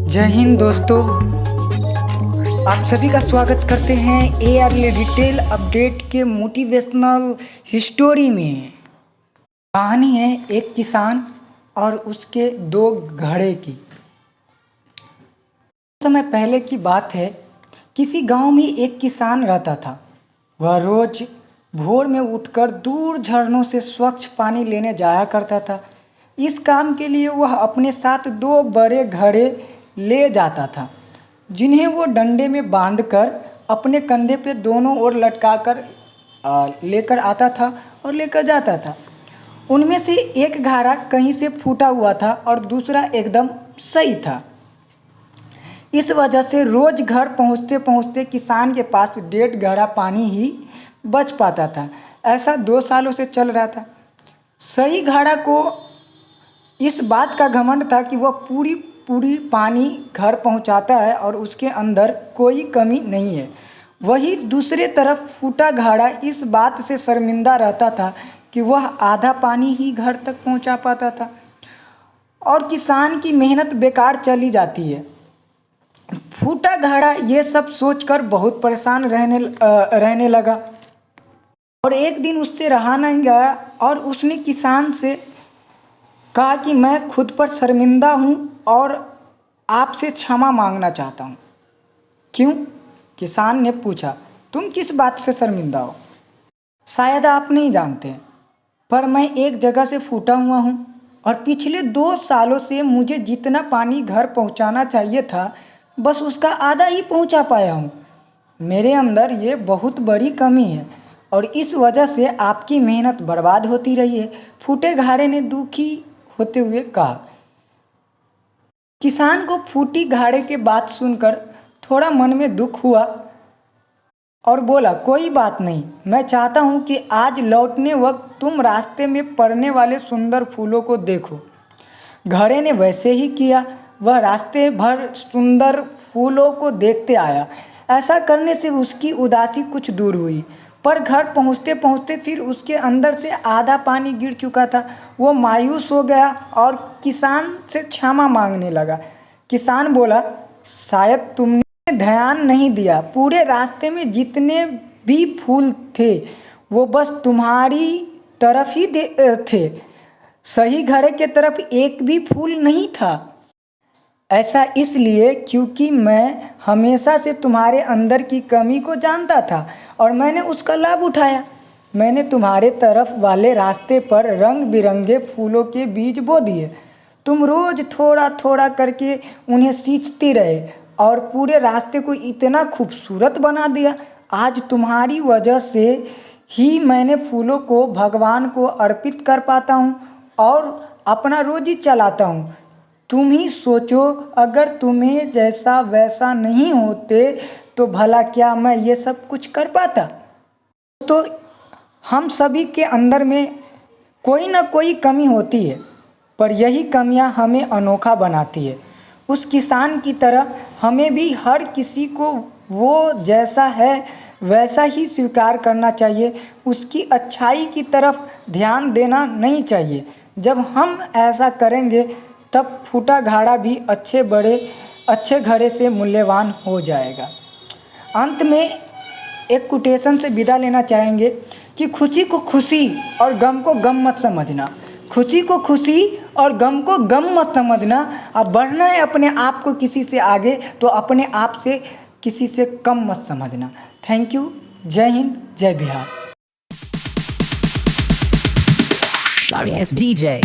जय हिंद दोस्तों, आप सभी का स्वागत करते हैं एआरएल रिटेल अपडेट के मोटिवेशनल हिस्टोरी में। कहानी है एक किसान और उसके दो घोड़े की। समय पहले की बात है, किसी गांव में एक किसान रहता था। वह रोज भोर में उठकर दूर झरनों से स्वच्छ पानी लेने जाया करता था। इस काम के लिए वह अपने साथ दो बड़े घड़े ले जाता था, जिन्हें वो डंडे में बांधकर अपने कंधे पे दोनों ओर लटकाकर लेकर आता था और लेकर जाता था। उनमें से एक घड़ा कहीं से फूटा हुआ था और दूसरा एकदम सही था। इस वजह से रोज घर पहुंचते पहुंचते किसान के पास 1.5 घड़ा पानी ही बच पाता था। ऐसा 2 सालों से चल रहा था। सही घड़ा को इस बात का घमंड था कि वह पूरी पानी घर पहुंचाता है और उसके अंदर कोई कमी नहीं है। वही दूसरे तरफ फूटा घड़ा इस बात से शर्मिंदा रहता था कि वह आधा पानी ही घर तक पहुंचा पाता था और किसान की मेहनत बेकार चली जाती है। फूटा घड़ा ये सब सोचकर बहुत परेशान रहने लगा और एक दिन उससे रहा नहीं गया और उसने किसान से कहा कि मैं खुद पर शर्मिंदा हूँ और आपसे क्षमा मांगना चाहता हूँ। क्यों? किसान ने पूछा। तुम किस बात से शर्मिंदा हो? शायद आप नहीं जानते, पर मैं एक जगह से फूटा हुआ हूँ और पिछले 2 सालों से मुझे जितना पानी घर पहुँचाना चाहिए था, बस उसका आधा ही पहुँचा पाया हूँ। मेरे अंदर ये बहुत बड़ी कमी है और इस वजह से आपकी मेहनत बर्बाद होती रही है। फूटे घड़े ने दुखी होते हुए कहा। किसान को फूटी घड़े के बात सुनकर थोड़ा मन में दुख हुआ और बोला, कोई बात नहीं, मैं चाहता हूँ कि आज लौटने वक्त तुम रास्ते में पड़ने वाले सुंदर फूलों को देखो। घड़े ने वैसे ही किया। वह रास्ते भर सुंदर फूलों को देखते आया। ऐसा करने से उसकी उदासी कुछ दूर हुई, पर घर पहुँचते पहुँचते फिर उसके अंदर से आधा पानी गिर चुका था। वो मायूस हो गया और किसान से क्षमा मांगने लगा। किसान बोला, शायद तुमने ध्यान नहीं दिया, पूरे रास्ते में जितने भी फूल थे वो बस तुम्हारी तरफ ही थे। सही घड़े के तरफ एक भी फूल नहीं था। ऐसा इसलिए क्योंकि मैं हमेशा से तुम्हारे अंदर की कमी को जानता था और मैंने उसका लाभ उठाया। मैंने तुम्हारे तरफ वाले रास्ते पर रंग बिरंगे फूलों के बीज बो दिए। तुम रोज थोड़ा थोड़ा करके उन्हें सींचते रहे और पूरे रास्ते को इतना खूबसूरत बना दिया। आज तुम्हारी वजह से ही मैंने फूलों को भगवान को अर्पित कर पाता हूँ और अपना रोजी चलाता हूँ। तुम ही सोचो, अगर तुम्हें जैसा वैसा नहीं होते तो भला क्या मैं ये सब कुछ कर पाता? तो हम सभी के अंदर में कोई ना कोई कमी होती है, पर यही कमियां हमें अनोखा बनाती है। उस किसान की तरह हमें भी हर किसी को वो जैसा है वैसा ही स्वीकार करना चाहिए। उसकी अच्छाई की तरफ ध्यान देना नहीं चाहिए। जब हम ऐसा करेंगे तब फूटा घड़ा भी अच्छे घड़े से मूल्यवान हो जाएगा। अंत में एक कोटेशन से विदा लेना चाहेंगे कि खुशी को खुशी और गम को गम मत समझना। खुशी को खुशी और गम को गम मत समझना। अब बढ़ना है अपने आप को किसी से आगे, तो अपने आप से किसी से कम मत समझना। Thank you. जय हिंद, जय बिहार। Sorry, it's DJ.